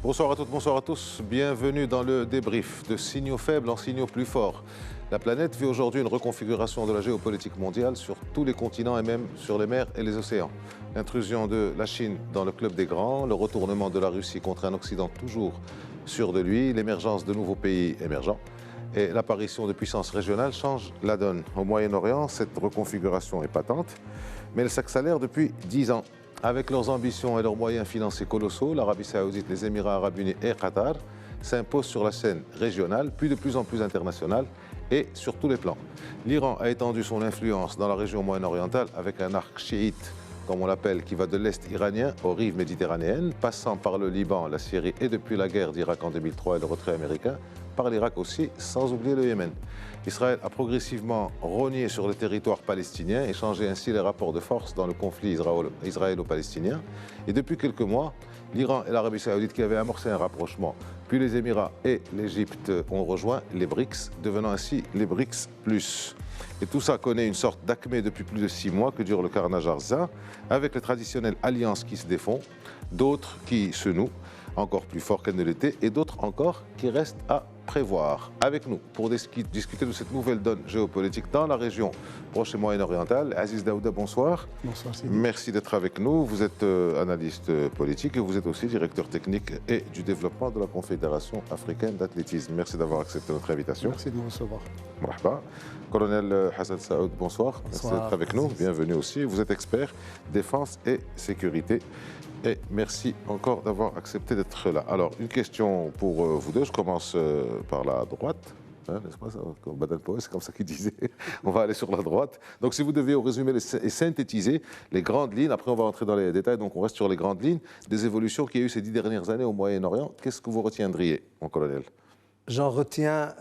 Bonsoir à toutes, bonsoir à tous. Bienvenue dans le débrief de signaux faibles en signaux plus forts. La planète vit aujourd'hui une reconfiguration de la géopolitique mondiale sur tous les continents et même sur les mers et les océans. L'intrusion de la Chine dans le club des grands, le retournement de la Russie contre un Occident toujours sûr de lui, l'émergence de nouveaux pays émergents et l'apparition de puissances régionales changent la donne. Au Moyen-Orient, cette reconfiguration est patente, mais elle s'accélère depuis 10 ans. Avec leurs ambitions et leurs moyens financiers colossaux, l'Arabie saoudite, les Émirats arabes unis et Qatar s'imposent sur la scène régionale, puis de plus en plus internationale et sur tous les plans. L'Iran a étendu son influence dans la région moyen-orientale avec un arc chiite, comme on l'appelle, qui va de l'Est iranien aux rives méditerranéennes, passant par le Liban, la Syrie et depuis la guerre d'Irak en 2003 et le retrait américain, par l'Irak aussi, sans oublier le Yémen. Israël a progressivement rogné sur le territoire palestinien et changé ainsi les rapports de force dans le conflit israélo-palestinien. Et depuis quelques mois, l'Iran et l'Arabie saoudite qui avaient amorcé un rapprochement, puis les Émirats et l'Égypte ont rejoint les BRICS, devenant ainsi les BRICS+. Et tout ça connaît une sorte d'acmé depuis plus de 6 mois que dure le carnage arza, avec les traditionnelles alliances qui se défont, d'autres qui se nouent, encore plus fort qu'elles ne l'étaient, et d'autres encore qui restent à prévoir. Avec nous, pour discuter de cette nouvelle donne géopolitique dans la région proche et moyen-orientale, Aziz Daouda, bonsoir. Bonsoir, Sidi. Merci d'être avec nous. Vous êtes analyste politique et vous êtes aussi directeur technique et du développement de la Confédération africaine d'athlétisme. Merci d'avoir accepté notre invitation. Merci de nous recevoir. Marhaba. Colonel Hassan Saoud, bonsoir. Merci d'être avec nous. Bienvenue aussi. Vous êtes expert défense et sécurité. Et merci encore d'avoir accepté d'être là. Alors, une question pour vous deux. Je commence par la droite. Hein, n'est-ce pas ça, Baden Powell, c'est comme ça qu'il disait. On va aller sur la droite. Donc, si vous deviez résumer et synthétiser les grandes lignes, après on va entrer dans les détails, donc on reste sur les grandes lignes, des évolutions qu'il y a eu ces 10 dernières années au Moyen-Orient, qu'est-ce que vous retiendriez, mon colonel? J'en retiens,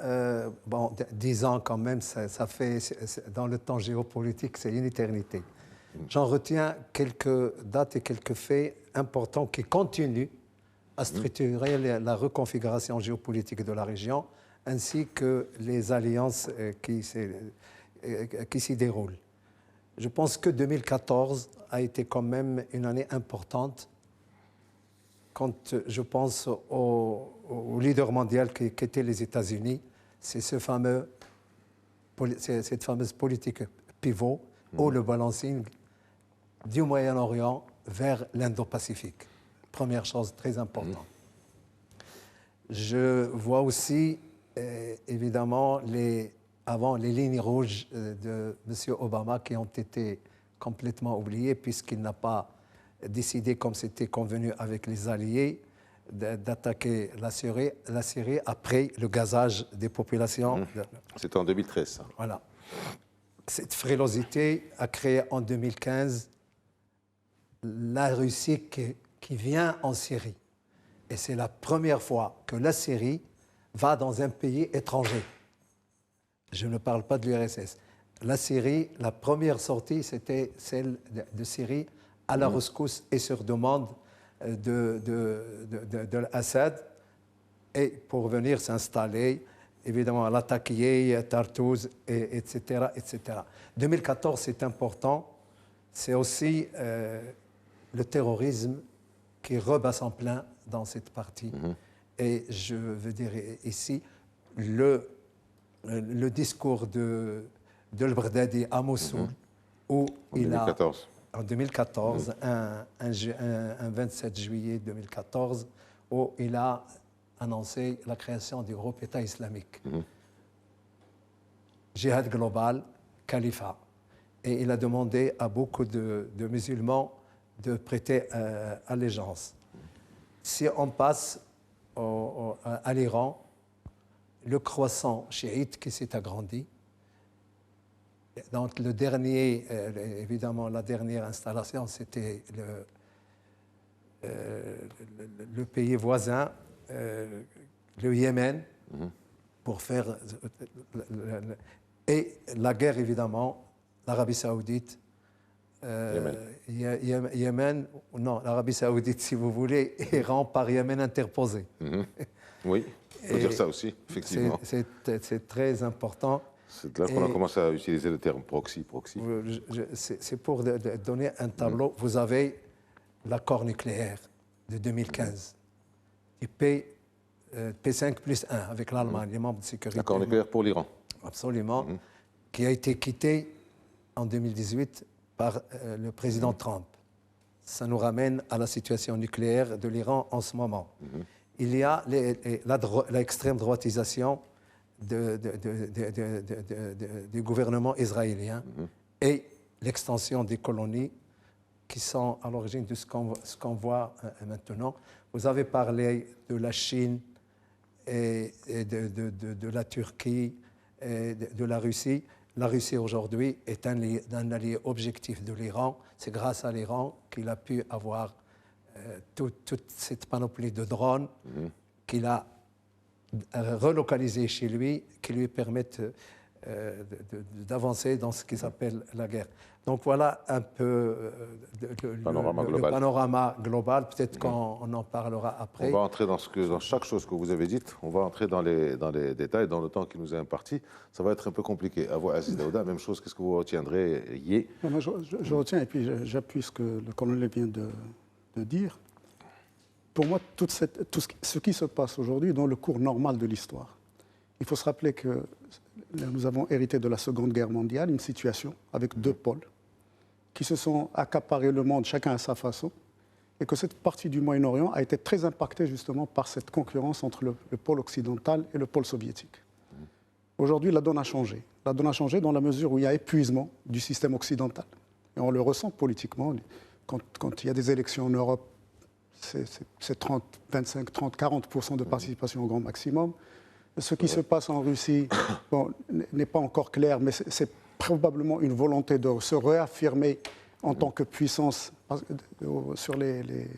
10 ans quand même, ça fait, dans le temps géopolitique, c'est une éternité. J'en retiens quelques dates et quelques faits importants qui continuent à structurer la reconfiguration géopolitique de la région, ainsi que les alliances qui s'y déroulent. Je pense que 2014 a été quand même une année importante quand je pense au leader mondial qui étaient les États-Unis. C'est cette fameuse politique pivot ou le balancing du Moyen-Orient vers l'Indo-Pacifique. Première chose très importante. Je vois aussi, évidemment, les lignes rouges de M. Obama qui ont été complètement oubliées puisqu'il n'a pas décidé, comme c'était convenu avec les alliés, d'attaquer la Syrie après le gazage des populations. C'était en 2013, ça. Voilà. Cette frilosité a créé en 2015 la Russie qui vient en Syrie. Et c'est la première fois que la Syrie va dans un pays étranger. Je ne parle pas de l'URSS. La Syrie, la première sortie, c'était celle de Syrie à la rescousse et sur demande de l'Assad, et pour venir s'installer, évidemment, à Latakia, Tartouz, etc., etc. 2014, c'est important. C'est aussi le terrorisme qui rebat son plein dans cette partie. Et je veux dire ici, le discours de El-Baghdadi à Mossoul, où il a... En 2014, un 27 juillet 2014, où il a annoncé la création du groupe État islamique. Jihad global, califat. Et il a demandé à beaucoup de musulmans de prêter allégeance. Si on passe à l'Iran, le croissant chiite qui s'est agrandi. Donc évidemment, la dernière installation, c'était le pays voisin, le Yémen, pour faire... Et la guerre, évidemment, l'Arabie saoudite, Yémen, non, l'Arabie saoudite, si vous voulez, Iran par Yémen interposé. Oui, on peut dire ça aussi, effectivement. C'est très important. C'est là qu'on a commencé à utiliser le terme proxy. C'est pour donner un tableau. Vous avez l'accord nucléaire de 2015. et P5 plus 1 avec l'Allemagne, les membres de sécurité. L'accord nucléaire pour l'Iran. Absolument, qui a été quitté en 2018 par le président Trump. Ça nous ramène à la situation nucléaire de l'Iran en ce moment. Il y a l'extrême droitisation du gouvernement israélien et l'extension des colonies qui sont à l'origine de ce qu'on voit maintenant. Vous avez parlé de la Chine et de la Turquie et de la Russie. La Russie aujourd'hui est un allié objectif de l'Iran. C'est grâce à l'Iran qu'il a pu avoir toute cette panoplie de drones qu'il a relocalisés chez lui, qui lui permettent d'avancer dans ce qu'ils appellent la guerre. Donc voilà un peu le panorama global. Peut-être qu'on en parlera après. On va entrer dans chaque chose que vous avez dite. On va entrer dans les détails, dans le temps qui nous est imparti. Ça va être un peu compliqué. À vous, Aziz Daouda, même chose. Qu'est-ce que vous retiendrez, Moi, je retiens, et puis j'appuie ce que le colonel vient de dire. Pour moi, tout ce qui se passe aujourd'hui dans le cours normal de l'histoire, il faut se rappeler que nous avons hérité de la Seconde Guerre mondiale, une situation avec deux pôles qui se sont accaparés le monde, chacun à sa façon, et que cette partie du Moyen-Orient a été très impactée justement par cette concurrence entre le pôle occidental et le pôle soviétique. Aujourd'hui, la donne a changé. La donne a changé dans la mesure où il y a épuisement du système occidental. Et on le ressent politiquement. Quand il y a des élections en Europe, c'est 30, 25, 30, 40% de participation au grand maximum. Ce qui se passe en Russie n'est pas encore clair, mais c'est probablement une volonté de se réaffirmer en tant que puissance sur le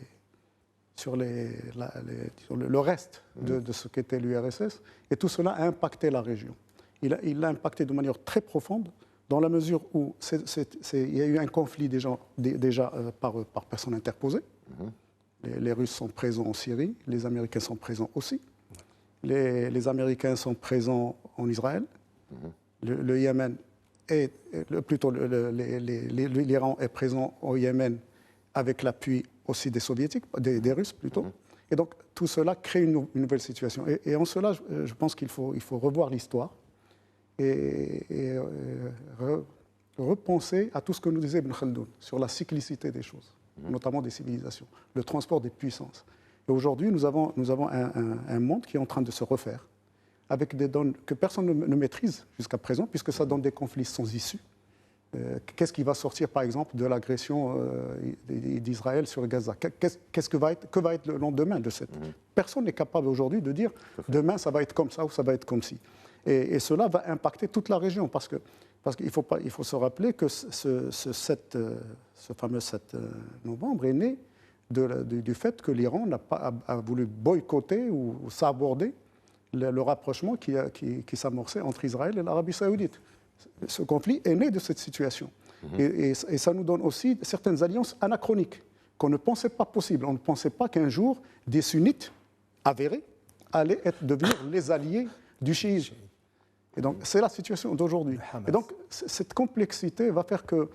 reste de ce qu'était l'URSS. Et tout cela a impacté la région. Il l'a impacté de manière très profonde, dans la mesure où il y a eu un conflit déjà par personne interposée. Les Russes sont présents en Syrie, les Américains sont présents aussi. Les Américains sont présents en Israël. Le Yémen l'Iran est présent au Yémen avec l'appui aussi des Soviétiques, des Russes plutôt. Et donc tout cela crée une nouvelle situation. Et en cela, je pense qu'il faut revoir l'histoire et repenser à tout ce que nous disait Ibn Khaldoun sur la cyclicité des choses, notamment des civilisations, le transport des puissances. Et aujourd'hui, nous avons un monde qui est en train de se refaire, avec des donnes que personne ne maîtrise jusqu'à présent, puisque ça donne des conflits sans issue. Qu'est-ce qui va sortir, par exemple, de l'agression d'Israël sur Gaza? Que va être le lendemain de cette... Personne n'est capable aujourd'hui de dire demain ça va être comme ça ou ça va être comme ci. Et cela va impacter toute la région, parce qu'il faut se rappeler que ce fameux 7 novembre est né du fait que l'Iran a voulu boycotter ou s'aborder le rapprochement qui s'amorçait entre Israël et l'Arabie saoudite. Ce conflit est né de cette situation. Et ça nous donne aussi certaines alliances anachroniques qu'on ne pensait pas possibles. On ne pensait pas qu'un jour, des sunnites avérés allaient devenir les alliés du chiisme. Et donc, c'est la situation d'aujourd'hui. Et donc, cette complexité va faire que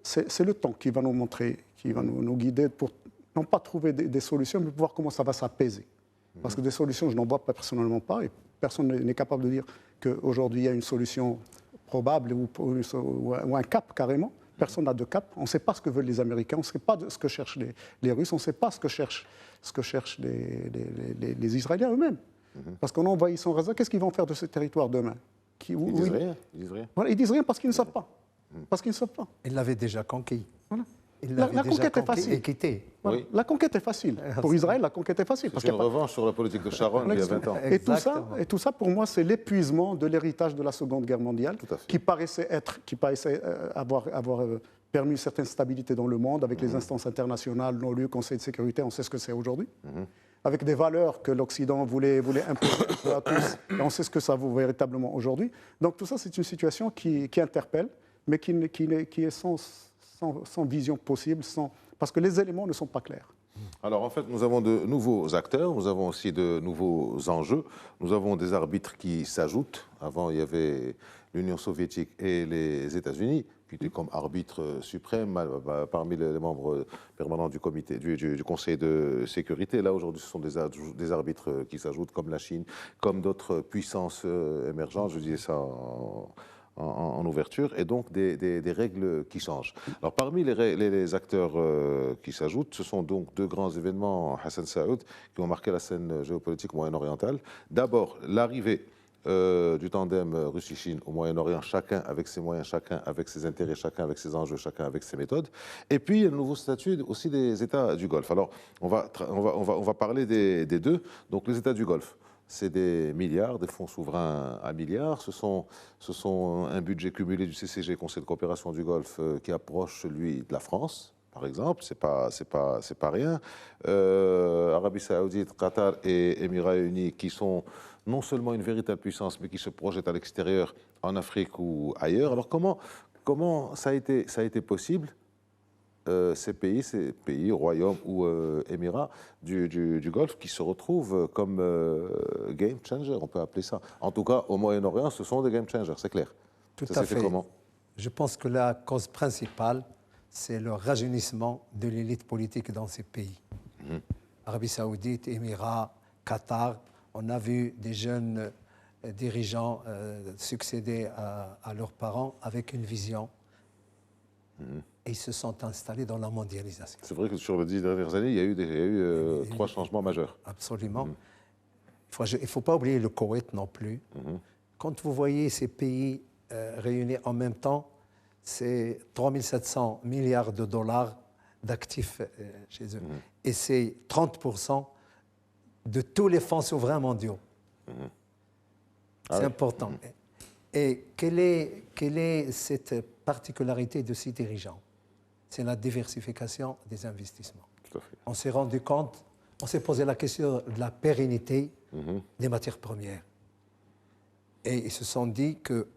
c'est le temps qui va nous montrer, qui va nous guider pour non pas trouver des solutions, mais voir comment ça va s'apaiser. Parce que des solutions, je n'en vois pas personnellement pas, et personne n'est capable de dire qu'aujourd'hui, il y a une solution probable ou un cap carrément. Personne n'a de cap. On ne sait pas ce que veulent les Américains, on ne sait pas ce que cherchent les Russes, on ne sait pas ce que cherchent les Israéliens eux-mêmes. Parce qu'en envahissant Gaza, qu'est-ce qu'ils vont faire de ce territoire demain? Ils disent rien. Voilà, ils disent rien parce qu'ils ne savent pas. Parce qu'ils ne savent pas. Ils l'avaient déjà conquis. Voilà. La conquête est facile. Et quitté. Voilà. Oui. La conquête est facile. Pour Israël, la conquête est facile. C'est une revanche sur la politique de Sharon il y a 20 ans. Et tout ça, pour moi, c'est l'épuisement de l'héritage de la Seconde Guerre mondiale, qui paraissait avoir permis une certaine stabilité dans le monde, avec les instances internationales, l'ONU, Conseil de sécurité, on sait ce que c'est aujourd'hui, avec des valeurs que l'Occident voulait imposer à tous, et on sait ce que ça vaut véritablement aujourd'hui. Donc tout ça, c'est une situation qui interpelle, mais qui est sans vision possible, parce que les éléments ne sont pas clairs. Alors en fait, nous avons de nouveaux acteurs, nous avons aussi de nouveaux enjeux, nous avons des arbitres qui s'ajoutent. Avant, il y avait l'Union soviétique et les États-Unis. qui était comme arbitre suprême parmi les membres permanents du comité, du Conseil de sécurité. Là, aujourd'hui, ce sont des arbitres qui s'ajoutent, comme la Chine, comme d'autres puissances émergentes, je disais ça en ouverture, et donc des règles qui changent. Alors, parmi les acteurs qui s'ajoutent, ce sont donc deux grands événements, Hassan Saoud, qui ont marqué la scène géopolitique moyen-orientale. D'abord, l'arrivée du tandem Russie-Chine au Moyen-Orient, chacun avec ses moyens, chacun avec ses intérêts, chacun avec ses enjeux, chacun avec ses méthodes. Et puis, il y a le nouveau statut aussi des États du Golfe. Alors, on va parler des deux. Donc, les États du Golfe, c'est des milliards, des fonds souverains à milliards. Ce sont un budget cumulé du CCG, Conseil de coopération du Golfe, qui approche celui de la France, par exemple. C'est pas rien. Arabie Saoudite, Qatar et Émirats Unis, qui sont non seulement une véritable puissance, mais qui se projette à l'extérieur, en Afrique ou ailleurs. Alors comment ça a été possible, ces pays, royaumes ou émirats du Golfe, qui se retrouvent comme game changers, on peut appeler ça. En tout cas, au Moyen-Orient, ce sont des game changers, c'est clair. Tout à fait. Comment? Je pense que la cause principale, c'est le rajeunissement de l'élite politique dans ces pays. Arabie Saoudite, Émirats, Qatar. On a vu des jeunes dirigeants succéder à leurs parents avec une vision. Et ils se sont installés dans la mondialisation. C'est vrai que sur les 10 dernières années, il y a eu 3 changements majeurs. Absolument. Il ne faut pas oublier le Koweït non plus. Quand vous voyez ces pays réunis en même temps, c'est 3 700 milliards de dollars d'actifs chez eux. Et c'est 30% de tous les fonds souverains mondiaux. C'est important. Et quelle est cette particularité de ces dirigeants? C'est la diversification des investissements. Tout à fait. On s'est rendu compte, on s'est posé la question de la pérennité des matières premières. Et ils se sont dit que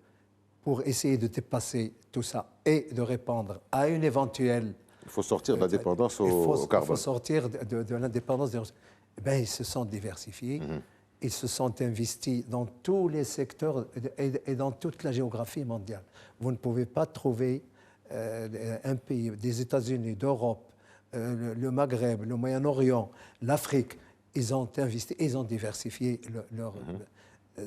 pour essayer de dépasser tout ça et de répondre à une éventuelle... Il faut sortir de la dépendance au carbone. Il faut sortir de l'indépendance des ressources. Eh bien, ils se sont diversifiés, ils se sont investis dans tous les secteurs et dans toute la géographie mondiale. Vous ne pouvez pas trouver un pays, des États-Unis, d'Europe, le Maghreb, le Moyen-Orient, l'Afrique. Ils ont investi, ils ont diversifié leur...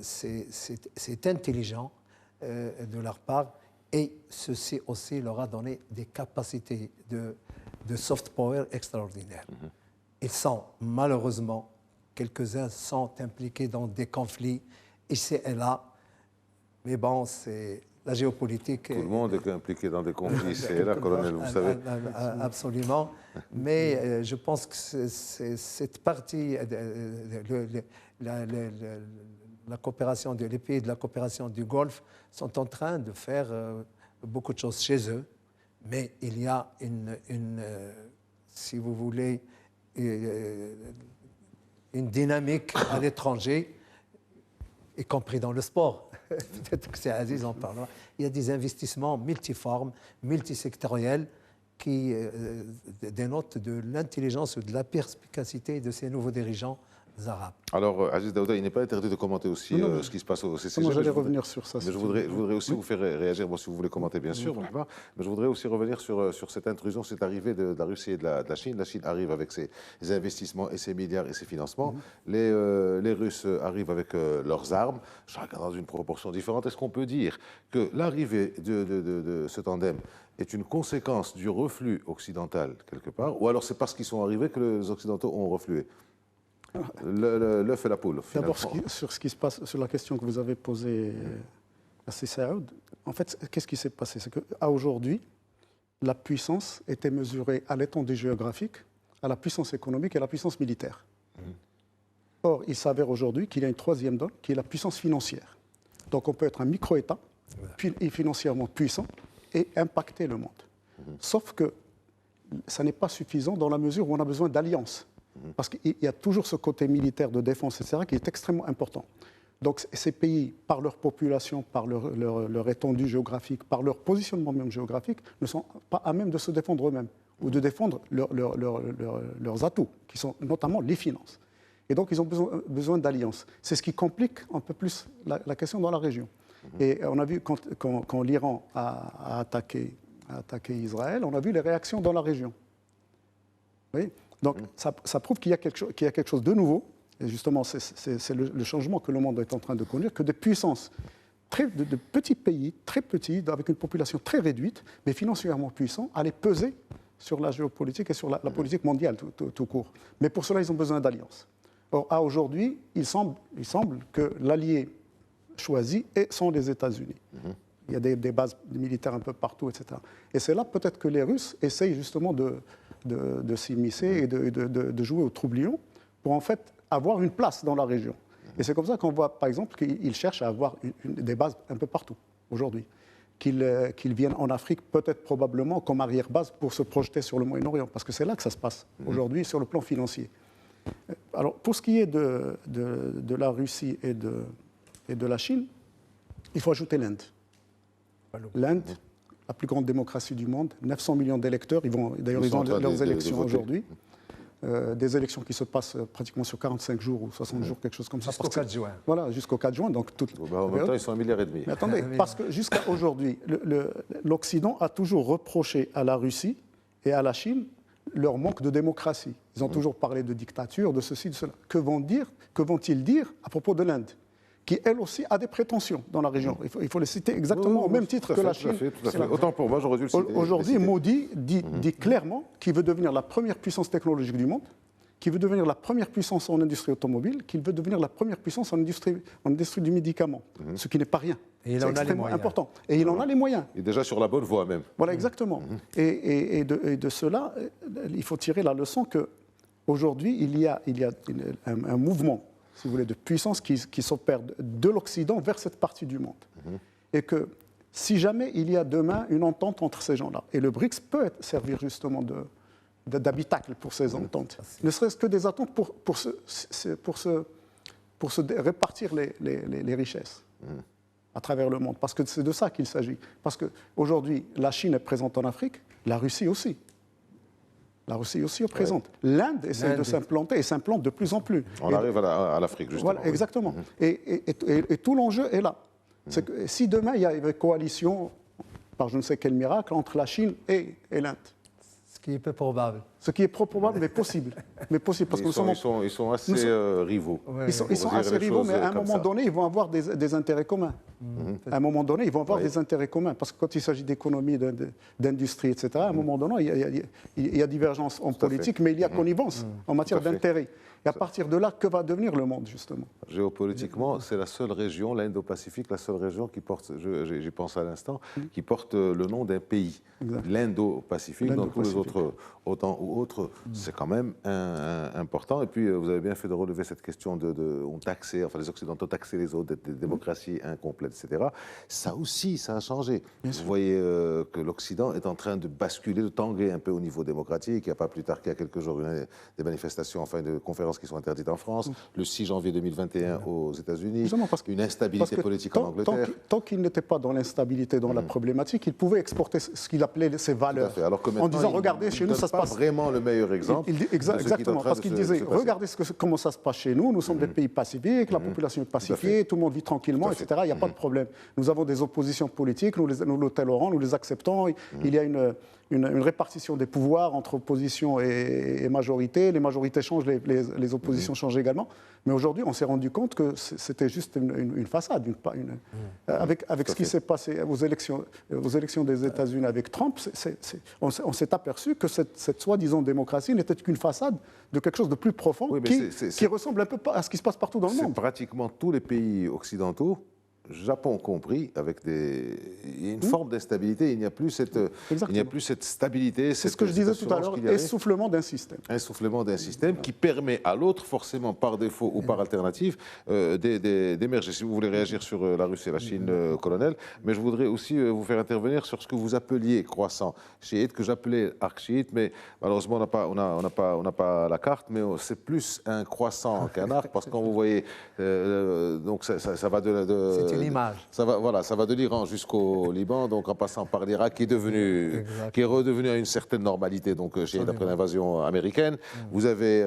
C'est intelligent de leur part, et ceci aussi leur a donné des capacités de soft power extraordinaires. Ils sont, malheureusement, quelques-uns sont impliqués dans des conflits ici et là, mais bon, c'est la géopolitique. Tout le monde est impliqué dans des conflits ici et là, colonel, vous savez. Absolument, mais je pense que cette partie, la coopération les pays de la coopération du Golfe sont en train de faire beaucoup de choses chez eux, mais il y a si vous voulez, une dynamique à l'étranger, y compris dans le sport. Peut-être que c'est Aziz en parlera. Il y a des investissements multiformes, multisectoriels, qui dénotent de l'intelligence ou de la perspicacité de ces nouveaux dirigeants arabes. Alors, Aziz Daouda, il n'est pas interdit de commenter aussi ce qui se passe au CCG. Moi, j'allais revenir sur ça. Mais je voudrais aussi vous faire réagir, bon, si vous voulez commenter, bien sûr. Mais je voudrais aussi revenir sur cette intrusion, cette arrivée de la Russie et de la Chine. La Chine arrive avec ses investissements et ses milliards et ses financements. Les Russes arrivent avec leurs armes, chacun dans une proportion différente. Est-ce qu'on peut dire que l'arrivée de ce tandem est une conséquence du reflux occidental, quelque part, ou alors c'est parce qu'ils sont arrivés que les Occidentaux ont reflué? L'œuf et la poule. D'abord, sur ce qui se passe, sur la question que vous avez posée à Saoud, en fait, qu'est-ce qui s'est passé? C'est qu'à aujourd'hui, la puissance était mesurée à l'étendue géographique, à la puissance économique et à la puissance militaire. Or, il s'avère aujourd'hui qu'il y a une troisième donne, qui est la puissance financière. Donc, on peut être un micro-État, et financièrement puissant, et impacter le monde. Sauf que ça n'est pas suffisant dans la mesure où on a besoin d'alliances. Parce qu'il y a toujours ce côté militaire de défense, etc., qui est extrêmement important. Donc ces pays, par leur population, par leur étendue géographique, par leur positionnement même géographique, ne sont pas à même de se défendre eux-mêmes ou de défendre leurs atouts, qui sont notamment les finances. Et donc ils ont besoin d'alliances. C'est ce qui complique un peu plus la question dans la région. Et on a vu quand l'Iran a attaqué Israël, on a vu les réactions dans la région. Vous voyez ? Donc ça prouve qu'il y a quelque chose de nouveau. Et justement, c'est le changement que le monde est en train de conduire, que des puissances, de petits pays, très petits, avec une population très réduite, mais financièrement puissants, allaient peser sur la géopolitique et sur la politique mondiale tout court. Mais pour cela, ils ont besoin d'alliances. Or, à aujourd'hui, il semble que l'allié choisi sont les États-Unis. Il y a des bases militaires un peu partout, etc. Et c'est là peut-être que les Russes essayent justement de s'immiscer et de jouer au troublion pour en fait avoir une place dans la région. Et c'est comme ça qu'on voit, par exemple, qu'ils cherchent à avoir des bases un peu partout aujourd'hui. Qu'ils viennent en Afrique, peut-être probablement comme arrière-base pour se projeter sur le Moyen-Orient, parce que c'est là que ça se passe aujourd'hui sur le plan financier. Alors, pour ce qui est de la Russie et de la Chine, il faut ajouter l'Inde. L'Inde, la plus grande démocratie du monde, 900 millions d'électeurs, ils ont leurs élections aujourd'hui. Des élections qui se passent pratiquement sur 45 jours ou 60 jours, quelque chose comme ça. Jusqu'au 4 juin. Voilà, jusqu'au 4 juin. Donc en même temps, ils sont 1,5 milliard. Mais attendez, parce que jusqu'à aujourd'hui, l'Occident a toujours reproché à la Russie et à la Chine leur manque de démocratie. Ils ont toujours parlé de dictature, de ceci, de cela. Que vont-ils dire à propos de l'Inde, qui, elle aussi, a des prétentions dans la région. Il faut les citer exactement au même titre que la Chine. Tout à fait. Autant pour moi, j'aurais dû le citer. Aujourd'hui, Modi dit clairement qu'il veut devenir la première puissance technologique du monde, qu'il veut devenir la première puissance en industrie automobile, qu'il veut devenir la première puissance en industrie du médicament, ce qui n'est pas rien. C'est extrêmement important. Et il en a les moyens. Il est déjà sur la bonne voie même. Voilà, exactement. Et de cela, il faut tirer la leçon qu'aujourd'hui, il y a un mouvement, si vous voulez, de puissance qui s'opère de l'Occident vers cette partie du monde. Et que si jamais il y a demain une entente entre ces gens-là, et le BRICS peut servir justement d'habitacle pour ces ententes, ne serait-ce que des attentes pour se répartir les richesses à travers le monde. Parce que c'est de ça qu'il s'agit. Parce qu'aujourd'hui, la Chine est présente en Afrique, la Russie aussi. La Russie aussi est présente. L'Inde essaie de s'implanter et s'implante de plus en plus. On arrive à l'Afrique, justement. Voilà, exactement. Et tout l'enjeu est là. C'est que si demain, il y a une coalition, par je ne sais quel miracle, entre la Chine et l'Inde. Ce qui est peu probable. Ce qui est peu probable, mais possible. Parce que ils sont assez rivaux. Ils sont assez rivaux, mais à un moment donné, ils vont avoir des intérêts communs. À un moment donné, ils vont avoir des intérêts communs. Parce que quand il s'agit d'économie, d'industrie, etc., à un moment donné, il y a divergence en politique, mais il y a connivence en matière d'intérêts. Et à partir de là, que va devenir le monde, justement ? Géopolitiquement, c'est la seule région, l'Indo-Pacifique, la seule région qui porte, j'y pense à l'instant, qui porte le nom d'un pays. L'Indo-Pacifique, dans tous les autres, autant ou autres, c'est quand même important. Et puis, vous avez bien fait de relever cette question les Occidentaux taxaient les autres, des démocraties incomplètes, etc. Ça aussi, ça a changé. Vous voyez que l'Occident est en train de basculer, de tanguer un peu au niveau démocratique. Il n'y a pas plus tard qu'il y a quelques jours, des manifestations, enfin, de conférences qui sont interdites en France. Le 6 janvier 2021 aux États-Unis. Une instabilité politique en Angleterre. Tant qu'il n'était pas dans l'instabilité, dans la problématique, il pouvait exporter ce qu'il appelait ses valeurs. Alors que en disant, regardez, chez nous, ça se passe. Vraiment le meilleur exemple. Exactement, parce qu'il disait, regardez comment ça se passe chez nous. Nous sommes des pays pacifiques, la population est pacifiée, tout le monde vit tranquillement, etc. Il n'y a pas de problème. Nous avons des oppositions politiques, nous les tolérons, nous les acceptons. Il y a une répartition des pouvoirs entre opposition et majorité. Les majorités changent, les oppositions changent également. Mais aujourd'hui, on s'est rendu compte que c'était juste une façade. Avec ce qui s'est passé aux élections des États-Unis avec Trump, on s'est aperçu que cette soi-disant démocratie n'était qu'une façade de quelque chose de plus profond qui ressemble un peu à ce qui se passe partout dans le monde. Pratiquement tous les pays occidentaux, Japon compris, avec une forme d'instabilité. Il n'y a plus cette stabilité. C'est ce que je disais tout à l'heure, essoufflement d'un système. Essoufflement d'un système qui permet à l'autre, forcément par défaut ou par alternative, d'émerger. Si vous voulez réagir sur la Russie et la Chine, colonel, mais je voudrais aussi vous faire intervenir sur ce que vous appeliez croissant chiite, que j'appelais arc chiite, mais malheureusement on n'a pas la carte, mais c'est plus un croissant qu'un arc, parce que quand vous voyez, donc ça va de C'est l'image. Voilà, ça va de l'Iran jusqu'au Liban, donc en passant par l'Irak, qui est redevenu à une certaine normalité, donc chiite après l'invasion américaine. Vous avez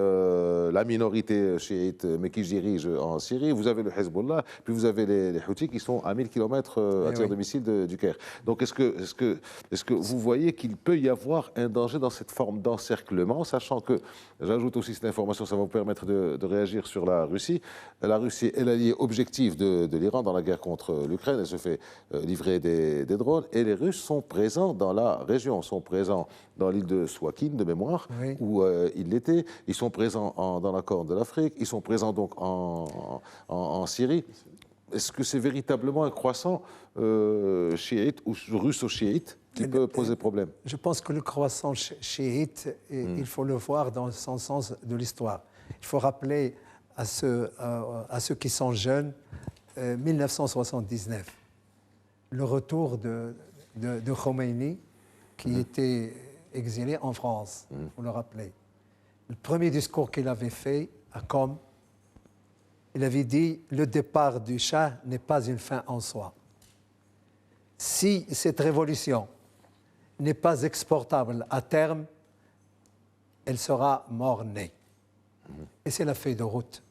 la minorité chiite, mais qui se dirige en Syrie. Vous avez le Hezbollah, puis vous avez les Houthis qui sont à 1000 km à tir de missiles du Caire. Donc est-ce que vous voyez qu'il peut y avoir un danger dans cette forme d'encerclement, sachant que, j'ajoute aussi cette information, ça va vous permettre de réagir sur la Russie. La Russie est l'allié objectif de l'Iran dans la guerre contre l'Ukraine. Elle se fait livrer des drones. Et les Russes sont présents dans la région, sont présents dans l'île de Souakin, de mémoire, où ils l'étaient. Ils sont présents dans la Corne de l'Afrique. Ils sont présents donc en Syrie. Est-ce que c'est véritablement un croissant chiite ou russo-chiite qui peut poser problème? Je pense que le croissant chiite, il faut le voir dans son sens de l'histoire. Il faut rappeler à ceux qui sont jeunes, 1979, le retour de Khomeini, qui était exilé en France, vous le rappelez. Le premier discours qu'il avait fait à Qom, il avait dit « Le départ du Shah n'est pas une fin en soi. Si cette révolution n'est pas exportable à terme, elle sera mort-née. » Et c'est la feuille de route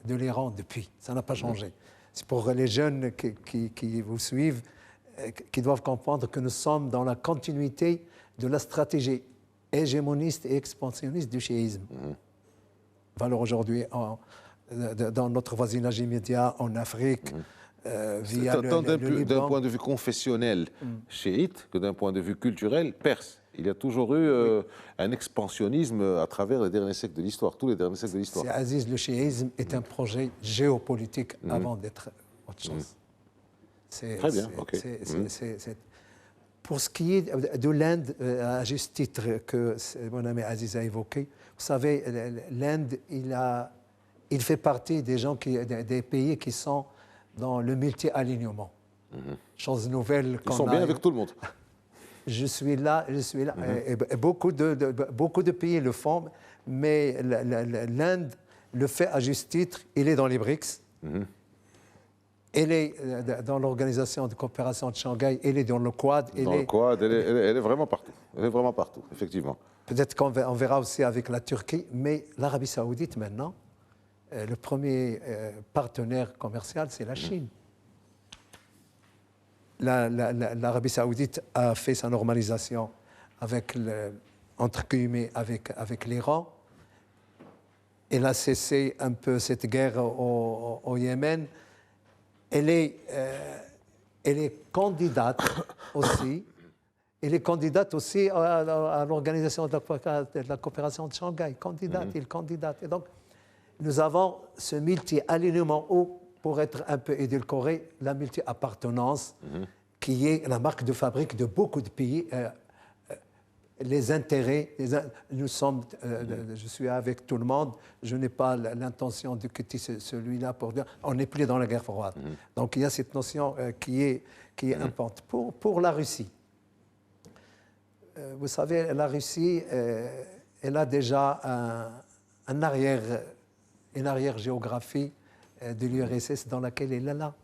de l'Iran depuis. Ça n'a pas changé. C'est pour les jeunes qui vous suivent, qui doivent comprendre que nous sommes dans la continuité de la stratégie hégémoniste et expansionniste du chiisme. Alors aujourd'hui, dans notre voisinage immédiat, en Afrique, via le Liban. D'un point de vue confessionnel chiite que d'un point de vue culturel perse. Il y a toujours eu un expansionnisme à travers les derniers siècles de l'histoire, tous les derniers siècles de l'histoire. C'est Aziz, le chiisme est un projet géopolitique avant d'être autre chose. Très bien, ok. Pour ce qui est de l'Inde, à juste titre que mon ami Aziz a évoqué, vous savez, l'Inde, il fait partie des pays qui sont dans le multi-alignement. Chose nouvelle. Ils sont bien avec tout le monde. Je suis là. Et beaucoup de pays le font, mais l'Inde le fait à juste titre. Il est dans les BRICS. Elle est dans l'organisation de coopération de Shanghai. Elle est dans le Quad. Elle est vraiment partout. Elle est vraiment partout, effectivement. Peut-être qu'on verra aussi avec la Turquie, mais l'Arabie Saoudite maintenant, le premier partenaire commercial, c'est la Chine. L'Arabie Saoudite a fait sa normalisation entre guillemets avec l'Iran. Elle a cessé un peu cette guerre au Yémen. Elle est candidate aussi. Elle est candidate aussi à l'organisation de la coopération de Shanghai. Candidate. Et donc, nous avons ce multi-alignement où, pour être un peu édulcoré, la multi-appartenance, qui est la marque de fabrique de beaucoup de pays. Les intérêts, nous sommes, je suis avec tout le monde, je n'ai pas l'intention de quitter celui-là pour dire, on n'est plus dans la guerre froide. Donc il y a cette notion qui est importante. Pour la Russie, vous savez, la Russie, elle a déjà une arrière-géographie de l'URSS dans laquelle elle est là.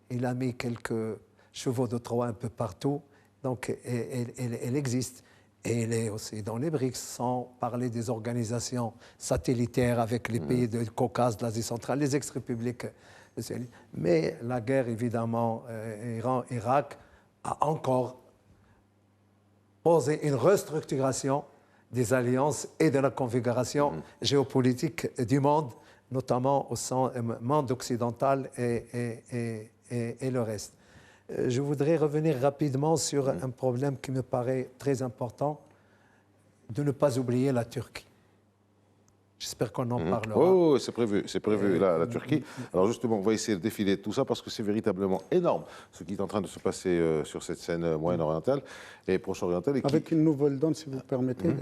Il a mis quelques chevaux de Troie un peu partout, donc elle existe. Et elle est aussi dans les BRICS, sans parler des organisations satellitaires avec les pays du Caucase, de l'Asie centrale, les ex-républiques. Mais la guerre, évidemment, Iran-Irak, a encore posé une restructuration des alliances et de la configuration géopolitique du monde, notamment au monde occidental et le reste. Je voudrais revenir rapidement sur un problème qui me paraît très important, de ne pas oublier la Turquie. J'espère qu'on en parlera. Oh, c'est prévu la Turquie. Alors justement, on va essayer de défiler tout ça parce que c'est véritablement énorme ce qui est en train de se passer sur cette scène moyen-orientale et proche-orientale. Avec une nouvelle donne, si vous permettez,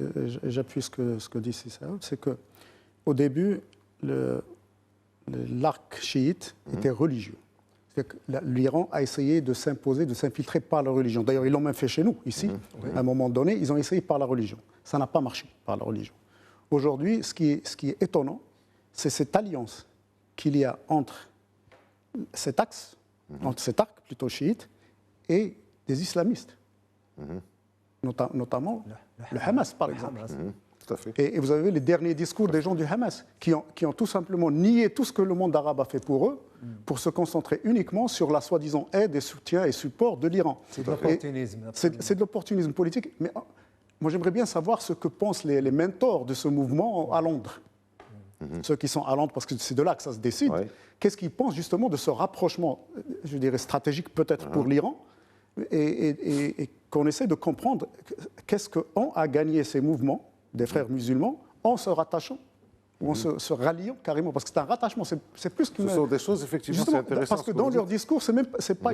j'appuie ce que dit Cissa, c'est qu'au début, l'arc chiite était religieux. L'Iran a essayé de s'imposer, de s'infiltrer par la religion. D'ailleurs, ils l'ont même fait chez nous, ici. À un moment donné, ils ont essayé par la religion. Ça n'a pas marché par la religion. Aujourd'hui, ce qui est étonnant, c'est cette alliance qu'il y a entre cet axe entre cet arc plutôt chiite et des islamistes, notamment le Hamas, par exemple. Tout à fait. Et vous avez les derniers discours des gens du Hamas qui ont tout simplement nié tout ce que le monde arabe a fait pour eux pour se concentrer uniquement sur la soi-disant aide et soutien et support de l'Iran. C'est de l'opportunisme. C'est de l'opportunisme politique. Mais moi, j'aimerais bien savoir ce que pensent les mentors de ce mouvement à Londres. Ceux qui sont à Londres, parce que c'est de là que ça se décide. Ouais. Qu'est-ce qu'ils pensent justement de ce rapprochement, je dirais stratégique peut-être pour l'Iran, et qu'on essaie de comprendre qu'est-ce qu'ont à gagner ces mouvements des frères musulmans en se rattachant ou en se ralliant carrément, parce que c'est un rattachement, c'est plus qu'une... Ce sont des choses, effectivement, c'est Justement, intéressant. parce que dans leur discours, c'est pas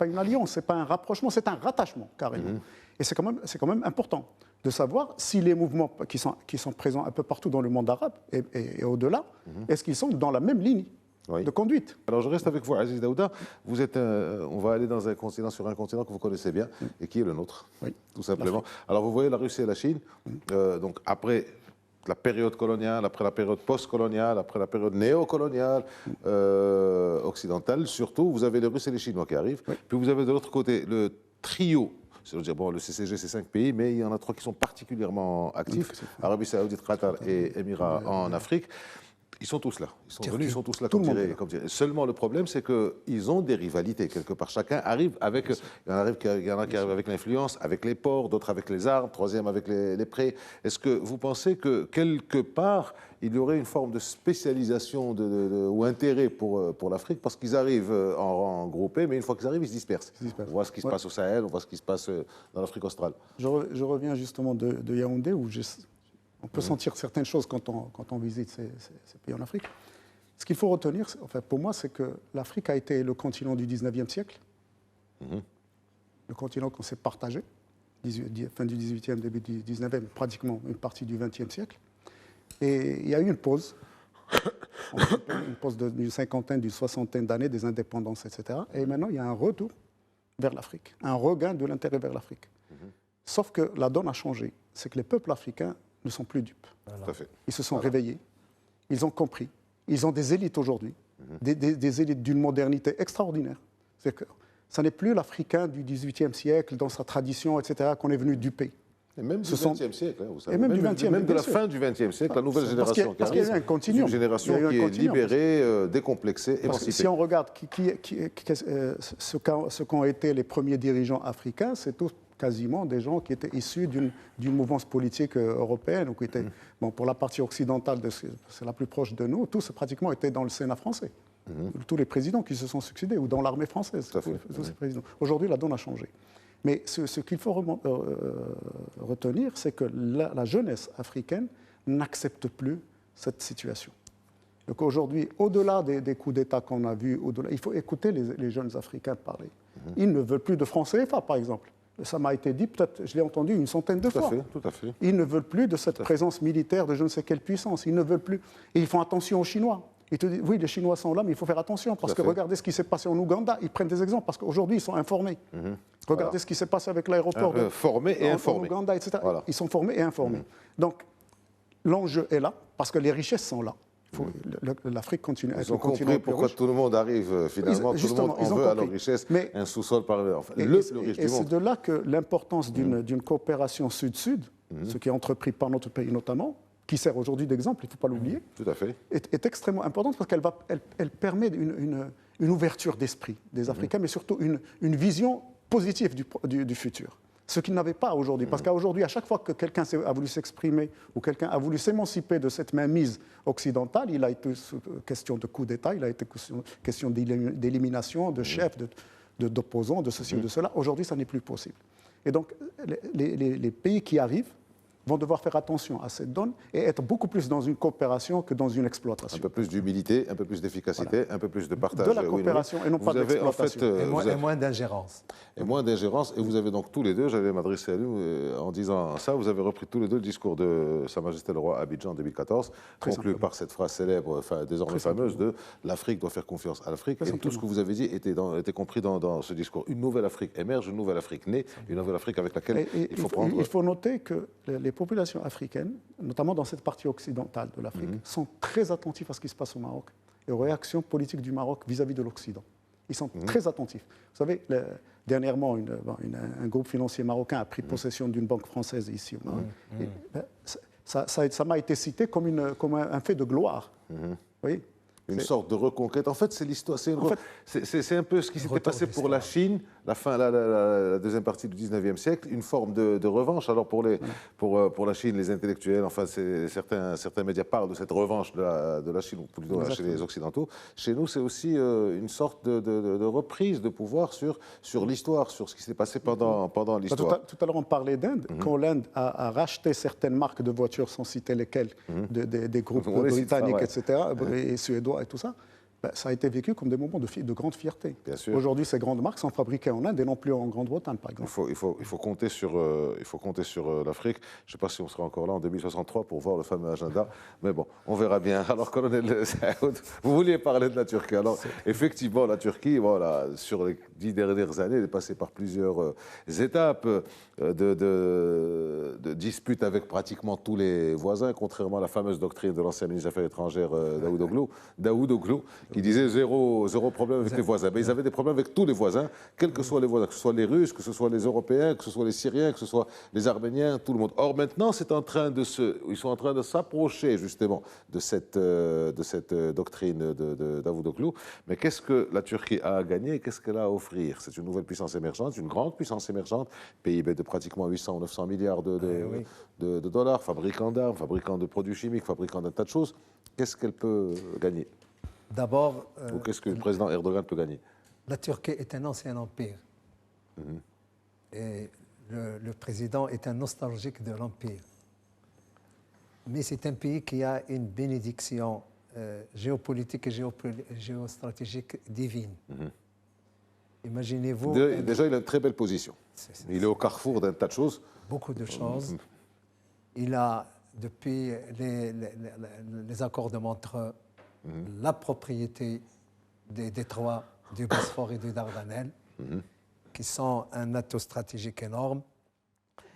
une alliance, c'est pas un rapprochement, c'est un rattachement carrément. Et c'est quand même important de savoir si les mouvements qui sont présents un peu partout dans le monde arabe et au-delà, est-ce qu'ils sont dans la même ligne de conduite. Alors je reste avec vous, Aziz Daouda. Vous êtes, on va aller dans un continent, sur un continent que vous connaissez bien et qui est le nôtre, tout simplement. Alors vous voyez la Russie et la Chine, donc après la période coloniale, après la période post-coloniale, après la période néocoloniale, occidentale, surtout, vous avez les Russes et les Chinois qui arrivent. Puis vous avez de l'autre côté le trio. C'est-à-dire, bon, le CCG, c'est 5 pays, mais il y en a 3 qui sont particulièrement actifs. Arabie Saoudite, Qatar et Émirats en Afrique. Ils sont tous là. Ils sont venus, ils sont tous là, comme dirait. Seulement, le problème, c'est qu'ils ont des rivalités, quelque part. Chacun arrive avec... Il y en a qui arrivent avec l'influence, avec les ports, d'autres avec les armes, troisième avec les prêts. Est-ce que vous pensez que, quelque part, il y aurait une forme de spécialisation ou intérêt pour l'Afrique, parce qu'ils arrivent en rang groupé, mais une fois qu'ils arrivent, ils se dispersent. On voit ce qui se passe au Sahel, on voit ce qui se passe dans l'Afrique australe. Je reviens justement de Yaoundé, où on peut sentir certaines choses quand on visite ces pays en Afrique. Ce qu'il faut retenir, enfin, pour moi, c'est que l'Afrique a été le continent du 19e siècle, le continent qu'on s'est partagé, fin du 18e, début du 19e, pratiquement une partie du 20e siècle. Et il y a eu une pause d'une cinquantaine, d'une soixantaine d'années, des indépendances, etc. Et maintenant, il y a un retour vers l'Afrique, un regain de l'intérêt vers l'Afrique. Sauf que la donne a changé. C'est que les peuples africains ne sont plus dupes. Tout à fait. Ils se sont réveillés, ils ont compris. Ils ont des élites aujourd'hui, des élites d'une modernité extraordinaire. C'est que ça n'est plus l'Africain du XVIIIe siècle, dans sa tradition, etc., qu'on est venu duper. Et même du XXe siècle, vous savez. Et même du XXe, même de la fin du XXe siècle, la nouvelle génération qui arrive, c'est une génération qui est libérée, décomplexée, émancipée. Si on regarde ce qu'ont été les premiers dirigeants africains, c'est tous quasiment des gens qui étaient issus d'une mouvance politique européenne, ou qui étaient, bon, pour la partie occidentale, c'est la plus proche de nous, tous pratiquement étaient dans le Sénat français. Tous les présidents qui se sont succédés, ou dans l'armée française, tous ces présidents. Aujourd'hui, la donne a changé. Mais ce qu'il faut retenir, c'est que la jeunesse africaine n'accepte plus cette situation. Donc aujourd'hui, au-delà des coups d'État qu'on a vus, il faut écouter les jeunes Africains parler. Ils ne veulent plus de francs CFA, par exemple. Ça m'a été dit, peut-être, je l'ai entendu une centaine de fois. Tout à fait. Ils ne veulent plus de cette présence militaire de je ne sais quelle puissance. Ils ne veulent plus. Et ils font attention aux Chinois. Ils te disent, oui, les Chinois sont là, mais il faut faire attention, parce que regardez ce qui s'est passé en Ouganda. Ils prennent des exemples, parce qu'aujourd'hui, ils sont informés. Regardez ce qui s'est passé avec l'aéroport formés et informés. En Ouganda, etc. Voilà. Ils sont formés et informés. Donc, l'enjeu est là, parce que les richesses sont là. L'Afrique continue à être le continent. Ils ont compris pourquoi tout le monde arrive, finalement, tout le monde en veut à leur richesse, un sous-sol enfin, le plus riche du monde. Et c'est de là que l'importance d'une coopération sud-sud, ce qui est entrepris par notre pays notamment, qui sert aujourd'hui d'exemple, il ne faut pas l'oublier, tout à fait, est extrêmement importante, parce qu'elle permet une ouverture d'esprit des Africains, mais surtout une vision positive du futur. Ce qu'ils n'avaient pas aujourd'hui. Parce qu'aujourd'hui, à chaque fois que quelqu'un a voulu s'exprimer ou quelqu'un a voulu s'émanciper de cette mainmise occidentale, il a été question de coup d'État, il a été question d'élimination, de chefs, d'opposants, de ceci ou de cela. Aujourd'hui, ça n'est plus possible. Et donc, les pays qui arrivent vont devoir faire attention à cette donne et être beaucoup plus dans une coopération que dans une exploitation. Un peu plus d'humilité, un peu plus d'efficacité, un peu plus de partage. De la coopération et non pas de l'exploitation. Et moins d'ingérence. Et moins d'ingérence. Et vous avez donc tous les deux, j'allais m'adresser à nous en disant ça, vous avez repris tous les deux le discour de Sa Majesté le Roi à Abidjan en 2014, conclu par cette phrase célèbre, désormais fameuse, de l'Afrique doit faire confiance à l'Afrique. Et tout ce que vous avez dit était compris dans ce discours. Une nouvelle Afrique émerge, une nouvelle Afrique naît, une nouvelle Afrique avec laquelle il faut prendre... Il faut noter que les populations africaines, notamment dans cette partie occidentale de l'Afrique, sont très attentives à ce qui se passe au Maroc et aux réactions politiques du Maroc vis-à-vis de l'Occident. Ils sont très attentifs. Vous savez, dernièrement, un groupe financier marocain a pris possession d'une banque française ici au Maroc. Et, ça m'a été cité comme un fait de gloire. Vous voyez, une sorte de reconquête. En fait, c'est l'histoire. C'est un peu ce qui s'était passé pour la Chine, la deuxième partie du 19e siècle, une forme de revanche. Alors pour la Chine, les intellectuels, enfin certains médias parlent de cette revanche de la Chine, ou plutôt chez les Occidentaux. Chez nous, c'est aussi une sorte de reprise de pouvoir sur l'histoire, sur ce qui s'est passé pendant l'histoire. Tout à l'heure, on parlait d'Inde. Quand l'Inde a racheté certaines marques de voitures, sans citer lesquelles, des groupes britanniques, etc., et suédois et tout ça, ça a été vécu comme des moments de grande fierté. Aujourd'hui, ces grandes marques sont fabriquées en Inde et non plus en Grande-Bretagne, par exemple. Il faut compter sur l'Afrique. Je ne sais pas si on sera encore là en 2063 pour voir le fameux agenda, mais bon, on verra bien. Alors, colonel Saoud, vous vouliez parler de la Turquie. Alors, effectivement, la Turquie, voilà, sur les 10 dernières années, elle est passée par plusieurs étapes de disputes avec pratiquement tous les voisins, contrairement à la fameuse doctrine de l'ancien ministre des Affaires étrangères Daoud qui disait zéro problème avec les voisins. Mais ils avaient des problèmes avec tous les voisins, quels que soient les voisins, que ce soit les Russes, que ce soit les Européens, que ce soit les Syriens, que ce soit les Arméniens, tout le monde. Or, maintenant, ils sont en train de s'approcher, justement, de cette doctrine de Daoud. Mais qu'est-ce que la Turquie a à gagner et qu'est-ce qu'elle a à offrir? C'est une nouvelle puissance émergente, une grande puissance émergente, PIB de pratiquement 800 ou 900 milliards de dollars, fabricant d'armes, fabricant de produits chimiques, fabricant d'un tas de choses. Qu'est-ce qu'elle peut gagner? D'abord... ou qu'est-ce que le président Erdogan peut gagner? La Turquie est un ancien empire. Et le président est un nostalgique de l'empire. Mais c'est un pays qui a une bénédiction géopolitique et géostratégique divine. Imaginez-vous... Déjà, il a une très belle position. Il est au carrefour d'un tas de choses. Beaucoup de choses. Il a, depuis les accords de Montreux, la propriété des détroits du Bosphore et du Dardanelles, qui sont un atout stratégique énorme.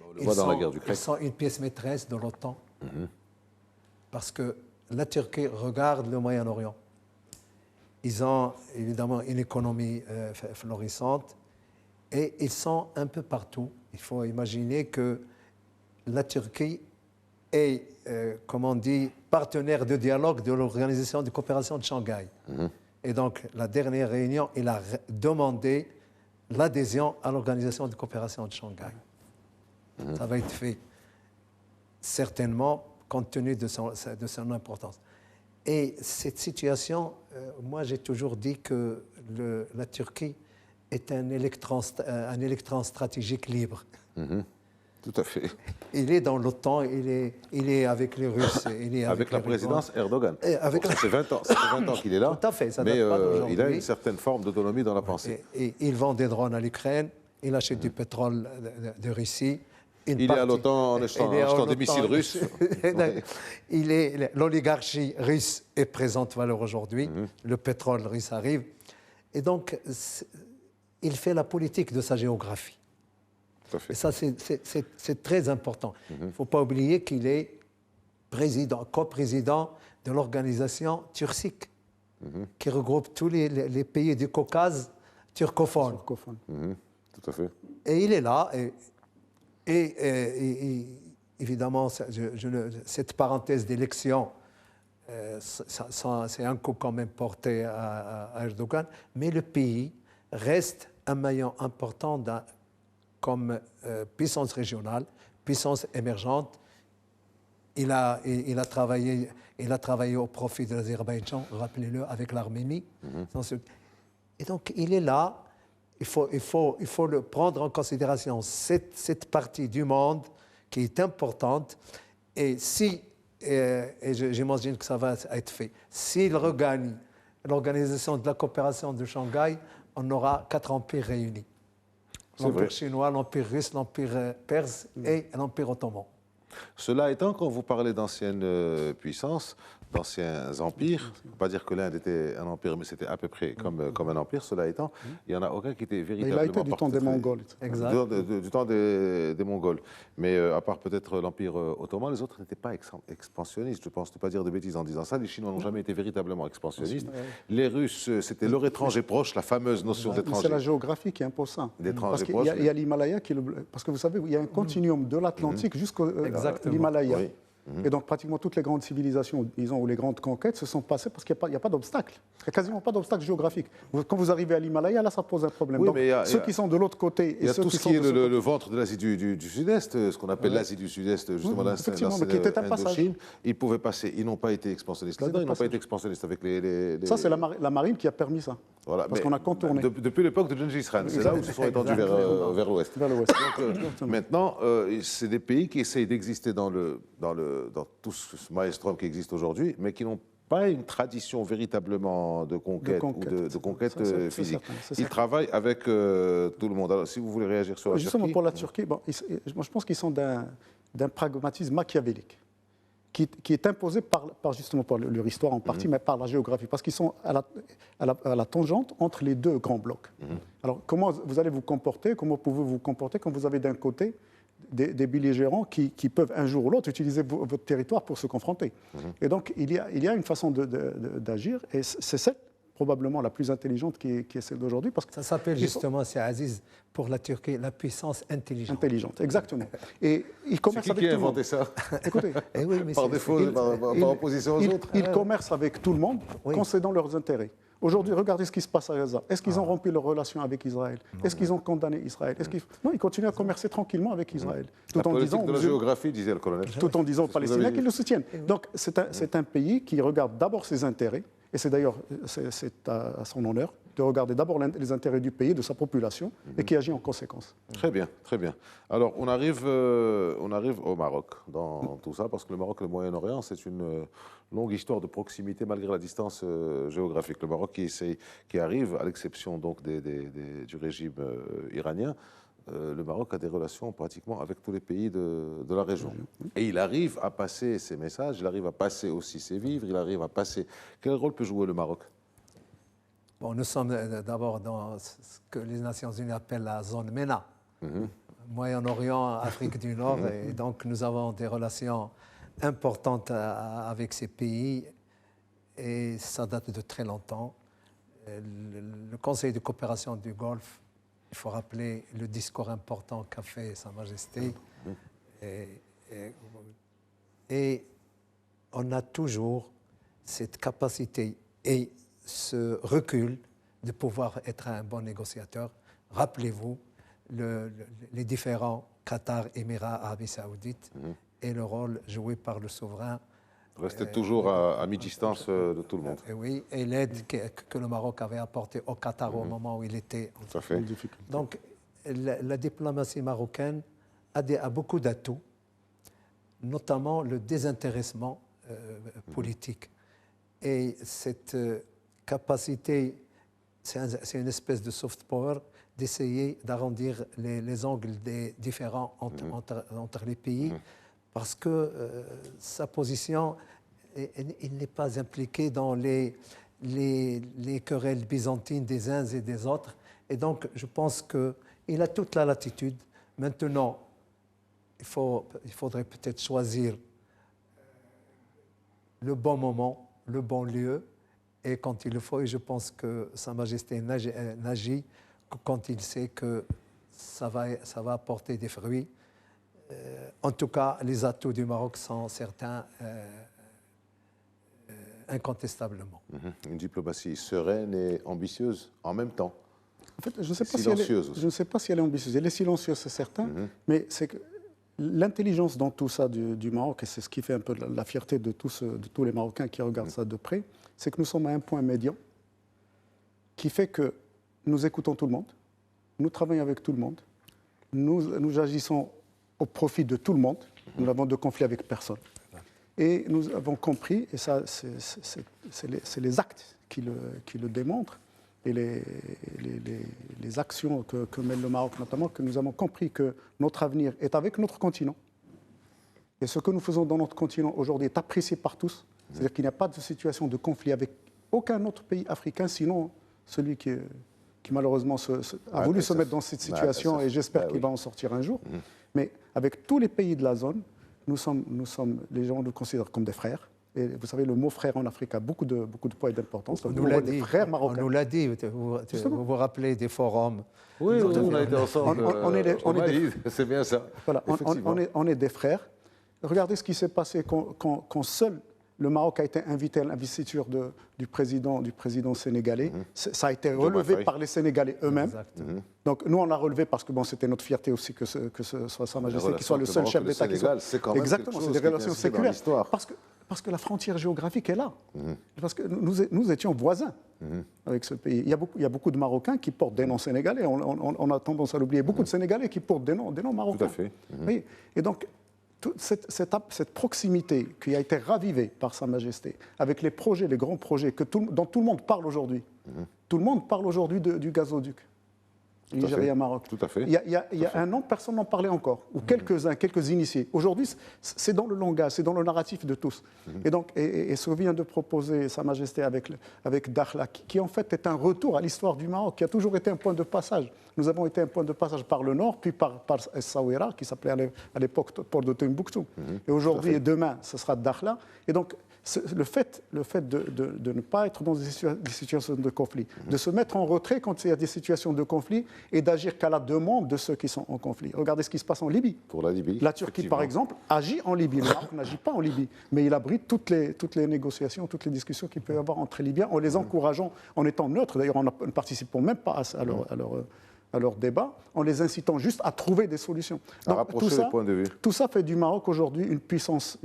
On le voit dans la guerre du Crac. Ils sont une pièce maîtresse de l'OTAN, parce que la Turquie regarde le Moyen-Orient. Ils ont évidemment une économie florissante et ils sont un peu partout. Il faut imaginer que la Turquie est, comme on dit, partenaire de dialogue de l'Organisation de coopération de Shanghai. Et donc, la dernière réunion, il a demandé l'adhésion à l'Organisation de coopération de Shanghai. Ça va être fait, certainement, compte tenu de son importance. Et cette situation, moi j'ai toujours dit que la Turquie est un électron stratégique libre. Tout à fait. Il est dans l'OTAN, il est avec les Russes. Il est avec la présidence Erdogan. Ça fait 20 ans qu'il est là. Tout à fait, ça mais date pas d'aujourd'hui. Il a une certaine forme d'autonomie dans la pensée. Et il vend des drones à l'Ukraine, il achète du pétrole de Russie. Il est à l'OTAN en achetant des missiles russes. L'oligarchie russe est présente valeur aujourd'hui. Le pétrole russe arrive. Et donc, il fait la politique de sa géographie. Tout à fait. Et ça, c'est très important. Il ne faut pas oublier qu'il est coprésident de l'organisation turcique, qui regroupe tous les pays du Caucase turcophones. Tout à fait. Et il est là. Et évidemment, cette parenthèse d'élection, c'est un coup quand même porté à Erdogan, mais le pays reste un maillon important comme puissance régionale, puissance émergente. Il a travaillé au profit de l'Azerbaïdjan, rappelez-le, avec l'Arménie. Et donc, il est là. Il faut le prendre en considération, cette partie du monde qui est importante. Et j'imagine que ça va être fait, s'il regagne l'Organisation de la coopération de Shanghai, on aura 4 empires réunis. L'Empire chinois, l'Empire russe, l'Empire perse et l'Empire ottoman. Cela étant, quand vous parlez d'anciennes puissances, d'anciens empires. Il ne faut pas dire que l'Inde était un empire, mais c'était à peu près comme un empire. Cela étant, il n'y en a aucun qui était véritablement... Il a été du temps des Mongols. Exact. Du temps des Mongols. Mais à part peut-être l'Empire ottoman, les autres n'étaient pas expansionnistes. Je pense ne pas dire de bêtises en disant ça. Les Chinois n'ont jamais été véritablement expansionnistes. Les Russes, c'était leur étranger proche, la fameuse notion d'étranger. C'est la géographie qui impose ça. Parce qu'il y a l'Himalaya qui... Parce que vous savez, il y a un continuum de l'Atlantique jusqu'à l'Himalaya. Oui. Et donc, pratiquement toutes les grandes civilisations, disons, ou les grandes conquêtes se sont passées parce qu'il n'y a pas d'obstacle. Il n'y a quasiment pas d'obstacle géographique. Quand vous arrivez à l'Himalaya, là, ça pose un problème. Oui, donc, ceux qui sont de l'autre côté... Il y a tout ce qui est le ventre de l'Asie du Sud-Est, ce qu'on appelle l'Asie du Sud-Est, justement, mais qui était un passage. Ils pouvaient passer. Ils n'ont pas été expansionnistes là-dedans, ils n'ont pas été expansionnistes avec les... Ça, c'est la marine qui a permis ça. Voilà. Parce qu'on a contourné. Depuis l'époque de Gengis Khan, c'est là où ils se sont étendus vers l'ouest. Maintenant, c'est des pays qui essayent d'exister dans tout ce maelstrom qui existe aujourd'hui, mais qui n'ont pas une tradition véritablement de conquête ou de conquête physique. Ils travaillent avec tout le monde. Alors, si vous voulez réagir sur la Turquie... Justement, pour la Turquie, je pense qu'ils sont d'un pragmatisme machiavélique qui est imposé justement par leur histoire en partie, mais par la géographie, parce qu'ils sont à la tangente entre les deux grands blocs. Alors, comment vous allez vous comporter, comment pouvez-vous vous comporter quand vous avez d'un côté des belligérants qui peuvent un jour ou l'autre utiliser votre territoire pour se confronter. Et donc, il y a une façon d'agir, et c'est celle probablement la plus intelligente qui est celle d'aujourd'hui. Ça s'appelle justement, c'est Aziz, pour la Turquie, la puissance intelligente. Intelligente, exactement. Et ils commercent avec tout le monde. C'est qui a inventé ça? Écoutez, par défaut, par opposition aux autres. Ils commercent avec tout le monde, concédant leurs intérêts. Aujourd'hui, regardez ce qui se passe à Gaza. Est-ce qu'ils ont rompu leurs relations avec Israël? Est-ce qu'ils ont condamné Israël? Non, ils continuent à commercer tranquillement avec Israël. Tout en disant de la géographie, disait le colonel. Tout en disant aux Palestiniens qu'ils le soutiennent. Donc, c'est un pays qui regarde d'abord ses intérêts, et c'est d'ailleurs à son honneur de regarder d'abord les intérêts du pays, de sa population, et qui agit en conséquence. Très bien, très bien. Alors, on arrive au Maroc dans tout ça, parce que le Maroc et le Moyen-Orient, c'est une longue histoire de proximité malgré la distance géographique. Le Maroc qui arrive, à l'exception donc du régime iranien, le Maroc a des relations pratiquement avec tous les pays de la région. Et il arrive à passer ses messages, il arrive à passer aussi ses vivres, il arrive à passer... Quel rôle peut jouer le Maroc? Bon, nous sommes d'abord dans ce que les Nations Unies appellent la zone MENA, Moyen-Orient, Afrique du Nord, et donc nous avons des relations importantes avec ces pays, et ça date de très longtemps. Le Conseil de coopération du Golfe, il faut rappeler le discours important qu'a fait Sa Majesté, et on a toujours cette capacité et ce recul de pouvoir être un bon négociateur. Rappelez-vous les différents Qatar, Émirats, Arabie Saoudite et le rôle joué par le souverain. Rester toujours à mi-distance de tout le monde. Oui, et l'aide que le Maroc avait apportée au Qatar au moment où il était en difficulté. Donc, la diplomatie marocaine a beaucoup d'atouts, notamment le désintéressement politique. Et cette capacité, c'est une espèce de soft power, d'essayer d'arrondir les angles des différends entre les pays, parce que sa position, il n'est pas impliqué dans les querelles byzantines des uns et des autres. Et donc, je pense qu'il a toute la latitude. Maintenant, il faudrait peut-être choisir le bon moment, le bon lieu, et quand il le faut, et je pense que Sa Majesté n'agit que quand il sait que ça va apporter des fruits. En tout cas, les atouts du Maroc sont certains incontestablement. Une diplomatie sereine et ambitieuse en même temps. En fait, je ne sais pas si elle est ambitieuse. Elle est silencieuse, c'est certain, mais c'est que l'intelligence dans tout ça du Maroc, et c'est ce qui fait un peu la fierté de tous les Marocains qui regardent ça de près, c'est que nous sommes à un point médian qui fait que nous écoutons tout le monde, nous travaillons avec tout le monde, nous agissons au profit de tout le monde, nous n'avons de conflit avec personne. Et nous avons compris, et ça c'est les actes qui le démontrent, et les actions que mène le Maroc notamment, que nous avons compris que notre avenir est avec notre continent. Et ce que nous faisons dans notre continent aujourd'hui est apprécié par tous. C'est-à-dire qu'il n'y a pas de situation de conflit avec aucun autre pays africain, sinon celui qui malheureusement a voulu se mettre dans cette situation, et j'espère qu'il va en sortir un jour. Mais avec tous les pays de la zone, les gens nous considèrent comme des frères. Et vous savez, le mot frère en Afrique a beaucoup de poids et d'importance. On nous l'a dit. Frères marocains. On nous l'a dit. Vous vous rappelez des forums. Oui, on a été ensemble. C'est bien ça. Voilà, on est des frères. Regardez ce qui s'est passé quand seul le Maroc a été invité à l'investiture du président sénégalais. Ça a été relevé par les Sénégalais eux-mêmes. Donc nous, on l'a relevé parce que c'était notre fierté aussi que ce soit Sa Majesté qui soit le seul chef d'État qui soit. Exactement, c'est des relations séculaires. Parce que la frontière géographique est là. Parce que nous étions voisins avec ce pays. Il y a beaucoup de Marocains qui portent des noms sénégalais. On a tendance à l'oublier. Beaucoup de Sénégalais qui portent des noms marocains. Tout à fait. Oui. Et donc, cette proximité qui a été ravivée par Sa Majesté, avec les grands projets dont tout le monde parle aujourd'hui. Tout le monde parle aujourd'hui du gazoduc. Nigeria-Maroc. Tout à fait. Il y a un an, personne n'en parlait encore, ou quelques initiés. Aujourd'hui, c'est dans le langage, c'est dans le narratif de tous. Et donc, ce que vient de proposer Sa Majesté avec Dakhla, qui en fait est un retour à l'histoire du Maroc, qui a toujours été un point de passage. Nous avons été un point de passage par le nord, puis par Essaouira, qui s'appelait à l'époque port de Tombouctou. Et aujourd'hui et demain, ce sera Dakhla. Et donc, le fait de ne pas être dans des situations de conflit, de se mettre en retrait quand il y a des situations de conflit et d'agir qu'à la demande de ceux qui sont en conflit. Regardez ce qui se passe en Libye. Pour la Libye. La Turquie, par exemple, agit en Libye. Le Maroc n'agit pas en Libye, mais il abrite toutes les négociations, toutes les discussions qu'il peut y avoir entre les Libyens, en les encourageant, en étant neutre. D'ailleurs, ne participons même pas à leur débat, en les incitant juste à trouver des solutions. Donc, tout ça fait du Maroc aujourd'hui une puissance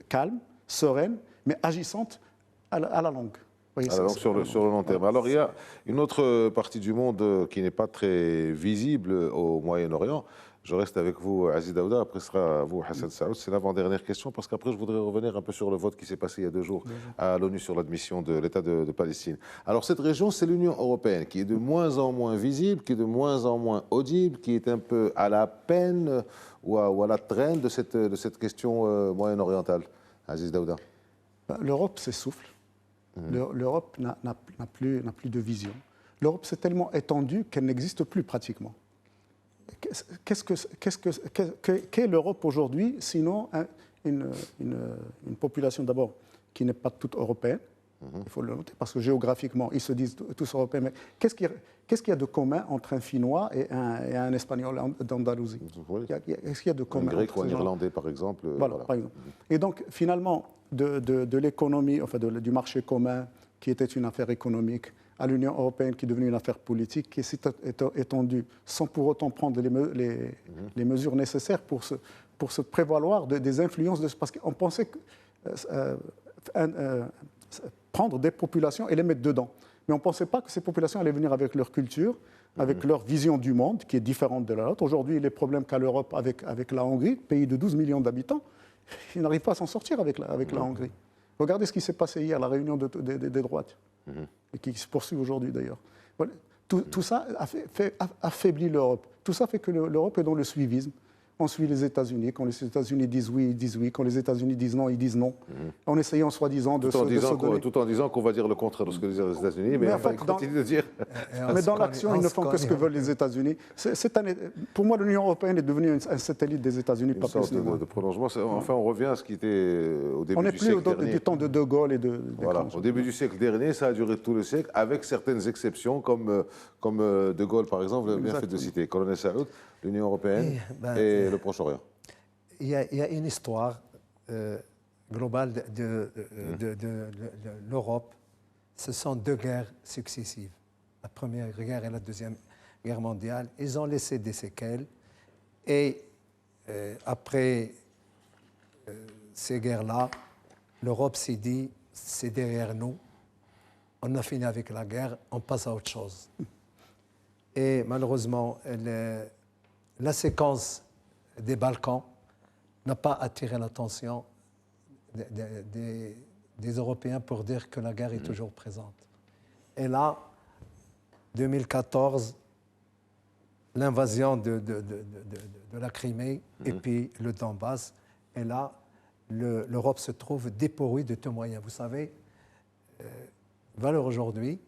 calme, sereine, mais agissante à la longue. Voyez, sur le long terme. Alors, il y a une autre partie du monde qui n'est pas très visible au Moyen-Orient. Je reste avec vous, Aziz Daouda. Après, ce sera vous, Hassan Saoud. C'est l'avant-dernière question, parce qu'après, je voudrais revenir un peu sur le vote qui s'est passé il y a 2 jours à l'ONU sur l'admission de l'État de Palestine. Alors, cette région, c'est l'Union européenne, qui est de moins en moins visible, qui est de moins en moins audible, qui est un peu à la peine ou à la traîne de cette question moyen-orientale. Aziz Daouda. L'Europe s'essouffle. L'Europe n'a plus de vision. L'Europe s'est tellement étendue qu'elle n'existe plus pratiquement. Qu'est l'Europe aujourd'hui, sinon une population d'abord qui n'est pas toute européenne, il faut le noter, parce que géographiquement, ils se disent tous européens. Mais qu'est-ce qu'il y a de commun entre un Finnois et un Espagnol d'Andalousie? Est-ce qu'il y a de commun? Un Grec ou un Irlandais, par exemple. Voilà. Par exemple. Et donc, finalement, de l'économie, enfin du marché commun, qui était une affaire économique, à l'Union européenne, qui est devenue une affaire politique, qui s'est étendue sans pour autant prendre les mesures nécessaires pour se prévaloir des influences. Parce qu'on pensait prendre des populations et les mettre dedans. Mais on ne pensait pas que ces populations allaient venir avec leur culture, avec leur vision du monde, qui est différente de la nôtre. Aujourd'hui, les problèmes qu'a l'Europe avec la Hongrie, pays de 12 millions d'habitants, ils n'arrivent pas à s'en sortir avec la Hongrie. Regardez ce qui s'est passé hier, la réunion des droites, et qui se poursuit aujourd'hui d'ailleurs. Voilà. Tout ça affaiblit l'Europe. Tout ça fait que l'Europe est dans le suivisme. On suit les États-Unis. Quand les États-Unis disent oui, ils disent oui. Quand les États-Unis disent non, ils disent non. En essayant soi-disant de tout en disant qu'on va dire le contraire de ce que disent les États-Unis, mais enfin, ils continuent de dire. Mais dans l'action, ils ne font que ce que veulent les États-Unis. Pour moi, l'Union européenne est devenue un satellite des États-Unis, pas plus. Une sorte de prolongement. Enfin, on revient à ce qui était au début du siècle dernier. On n'est plus du temps de De Gaulle et de. Voilà. Au début du siècle dernier, ça a duré tout le siècle, avec certaines exceptions, comme De Gaulle, par exemple, vous avez bien fait de citer. Colonel Saoud, l'Union européenne et le Proche-Orient. Il y a une histoire globale de l'Europe. Ce sont 2 guerres successives. La Première Guerre et la Deuxième Guerre mondiale. Ils ont laissé des séquelles. Et après ces guerres-là, l'Europe s'est dit, c'est derrière nous. On a fini avec la guerre, on passe à autre chose. Et malheureusement, la séquence des Balkans n'a pas attiré l'attention des Européens pour dire que la guerre est toujours présente. Et là, 2014, l'invasion de la Crimée et puis le Donbass, et là, l'Europe se trouve dépourvue de tous moyens. Vous savez, valeur aujourd'hui,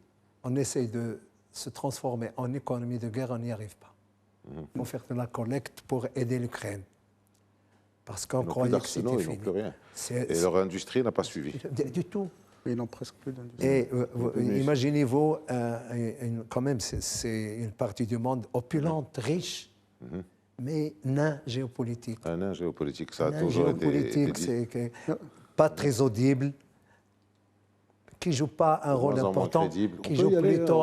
on essaye de se transformer en économie de guerre, on n'y arrive pas. Il faut faire de la collecte pour aider l'Ukraine. Parce qu'on croyait que c'était fini. Ils n'ont plus rien. Et leur industrie n'a pas suivi. Du tout. Ils n'ont presque plus d'industrie. Et imaginez-vous, quand même, c'est une partie du monde opulente, riche, mais nain géopolitique. Un nain géopolitique, ça a Nain toujours géopolitique, été dit. c'est pas très audible, qui ne joue pas un rôle important, qui joue plutôt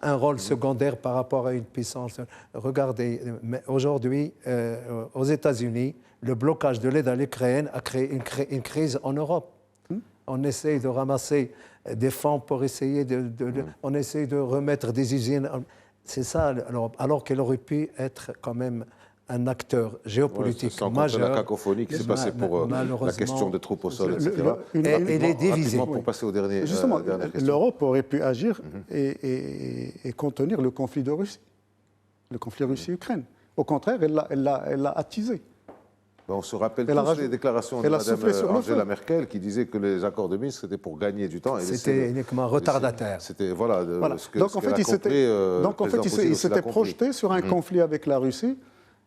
un rôle secondaire par rapport à une puissance. Regardez, aujourd'hui, aux États-Unis, le blocage de l'aide à l'Ukraine a créé une crise en Europe. On essaye de ramasser des fonds pour essayer on essaye de remettre des usines. C'est ça, alors qu'elle aurait pu être quand même un acteur géopolitique majeur. La cacophonie qui s'est passée pour la question des troupes au sol, etc. Elle est divisée. Pour passer au dernier. Justement, l'Europe aurait pu agir et contenir le conflit de Russie, le conflit Russie-Ukraine. Au contraire, elle l'a attisé. On se rappelle tous les déclarations de Mme Angela Merkel qui disait que les accords de Minsk c'était pour gagner du temps. C'était uniquement retardataire. C'était Donc en fait, il s'était projeté sur un conflit avec la Russie,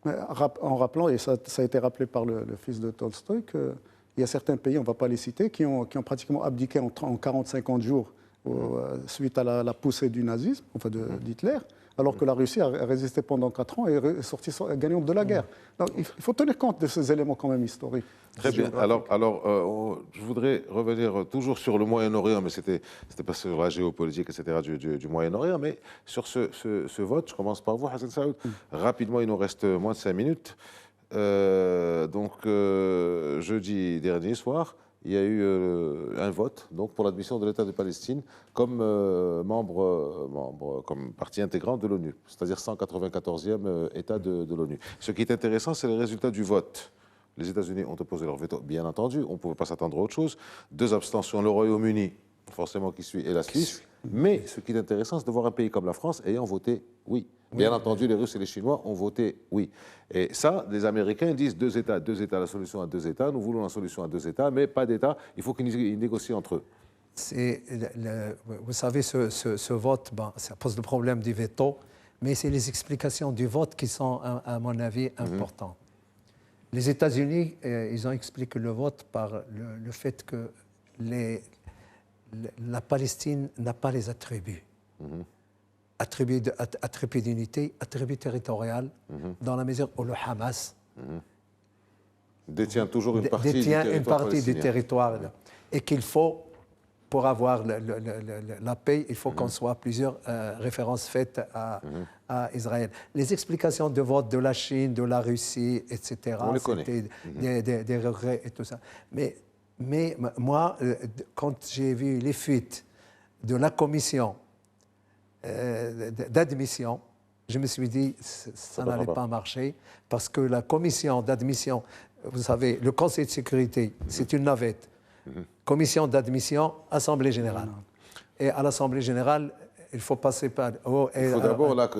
en rappelant, et ça a été rappelé par le fils de Tolstoï, qu'il y a certains pays, on ne va pas les citer, qui ont pratiquement abdiqué en 40-50 jours suite à la poussée du nazisme, enfin d'Hitler. Alors que la Russie a résisté pendant 4 ans et est sortie gagnante de la guerre. Donc, il faut tenir compte de ces éléments quand même historiques. Très bien. Alors, je voudrais revenir toujours sur le Moyen-Orient, mais c'était pas sur la géopolitique, etc. du Moyen-Orient, mais sur ce vote. Je commence par vous, Hassan Saoud. Rapidement, il nous reste moins de 5 minutes. Jeudi dernier soir, il y a eu un vote donc, pour l'admission de l'État de Palestine comme comme partie intégrante de l'ONU, c'est-à-dire 194e État de l'ONU. Ce qui est intéressant, c'est les résultats du vote. Les États-Unis ont opposé leur veto, bien entendu, on ne pouvait pas s'attendre à autre chose. 2 abstentions, le Royaume-Uni, forcément qui suit, et la Suisse. Mais ce qui est intéressant, c'est de voir un pays comme la France ayant voté oui. Bien entendu, les Russes et les Chinois ont voté oui. Et ça, les Américains disent 2 États, la solution à 2 États. Nous voulons la solution à 2 États, mais pas d'État. Il faut qu'ils négocient entre eux. Vous savez, ce vote, ça pose le problème du veto, mais c'est les explications du vote qui sont, à mon avis, importantes. Les États-Unis, ils ont expliqué le vote par le fait que la Palestine n'a pas les attributs. Attributs d'unité, attributs territoriaux, dans la mesure où le Hamas détient toujours une partie du territoire. Et qu'il faut, pour avoir la paix, il faut qu'on soit plusieurs références faites à Israël. Les explications de vote de la Chine, de la Russie, etc., c'était des regrets et tout ça. Mais moi, quand j'ai vu les fuites de la commission d'admission, je me suis dit ça n'allait pas marcher parce que la commission d'admission, vous savez, le Conseil de sécurité, c'est une navette. Commission d'admission, Assemblée générale. Et à l'Assemblée générale, il faut passer par... il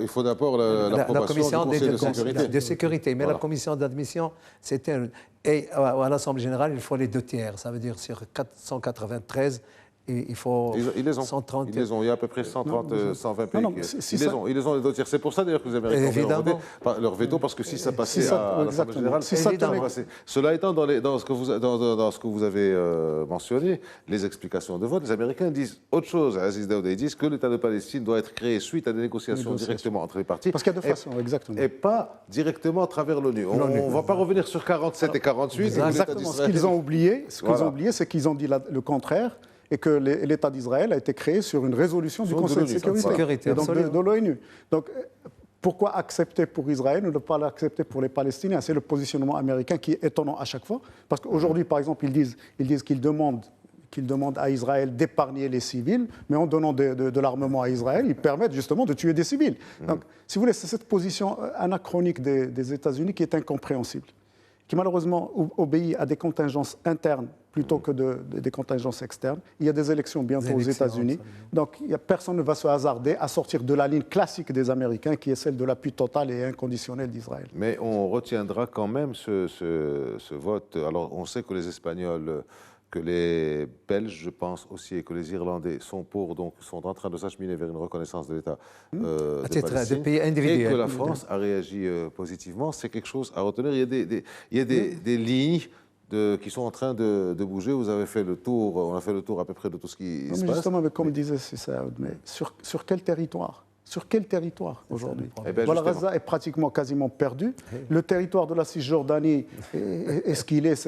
faut d'abord l'approbation du Conseil de sécurité. Mais la commission d'admission, c'était... Et à l'Assemblée générale, il faut les 2 tiers. Ça veut dire sur 493... Il faut ils les ont. 130. Ils les ont. Il y a à peu près 120 pays. Ils les ont les 2 tiers. C'est pour ça d'ailleurs que les Américains ont voté leur veto, parce que si ça passait à l'Assemblée générale, Cela étant, dans ce que vous avez mentionné, les explications de vote, les Américains disent autre chose. Aziz Daouda, ils disent que l'État de Palestine doit être créé suite à des négociations directement entre les parties. Parce qu'il y a 2 façons, exactement. Et pas directement à travers l'ONU. On ne va pas revenir sur 47 et 48. Exactement. Ce qu'ils ont oublié, c'est qu'ils ont dit le contraire, et que l'État d'Israël a été créé sur une résolution du Conseil de sécurité et donc de l'ONU. Donc, pourquoi accepter pour Israël ou ne pas l'accepter pour les Palestiniens? C'est le positionnement américain qui est étonnant à chaque fois. Parce qu'aujourd'hui, par exemple, ils disent qu'ils demandent à Israël d'épargner les civils, mais en donnant de l'armement à Israël, ils permettent justement de tuer des civils. Donc, si vous voulez, c'est cette position anachronique des États-Unis qui est incompréhensible. qui malheureusement obéit à des contingences internes plutôt que des contingences externes. Il y a des élections bientôt aux États-Unis. Donc personne ne va se hasarder à sortir de la ligne classique des Américains, qui est celle de l'appui total et inconditionnel d'Israël. Mais on retiendra quand même ce vote. Alors, on sait que les Espagnols, que les Belges, je pense aussi, et que les Irlandais sont pour, donc sont en train de s'acheminer vers une reconnaissance de l'État de pays individuels. Et que la France a réagi positivement. C'est quelque chose à retenir. Il y a des lignes qui sont en train de bouger. Vous avez fait le tour, on a fait le tour à peu près de tout ce qui se passe. Justement, mais comme disait Saoud, mais sur quel territoire? Sur quel territoire aujourd'hui? Voilà, Gaza est pratiquement quasiment perdu. Le territoire de la Cisjordanie est ce qu'il est,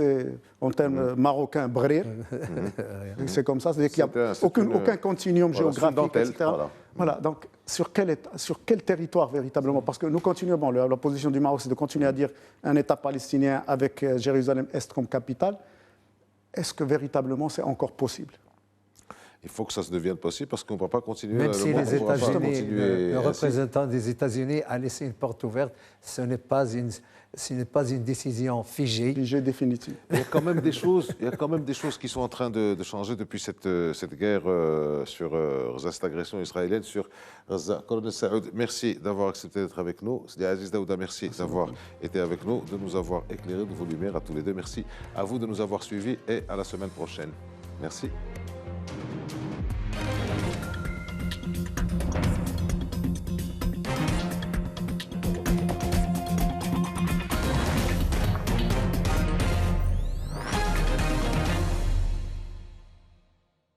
en termes marocains, brir. C'est comme ça, c'est-à-dire qu'il n'y a aucun continuum géographique, etc. Voilà, donc sur quel territoire véritablement? Parce que nous continuons, bon, la position du Maroc, c'est de continuer à dire un État palestinien avec Jérusalem-Est comme capitale. Est-ce que véritablement c'est encore possible? Il faut que ça se devienne possible parce qu'on ne peut pas continuer. Même si les États-Unis, le représentant des États-Unis a laissé une porte ouverte, ce n'est pas une décision figée. Figée définitive. Il y a quand même des choses qui sont en train de changer depuis cette guerre sur cette agression israélienne sur Gaza. Colonel Saoud, merci d'avoir accepté d'être avec nous. Sidi Aziz Daouda, merci d'avoir été avec nous, de nous avoir éclairé de vos lumières à tous les deux. Merci à vous de nous avoir suivis et à la semaine prochaine. Merci.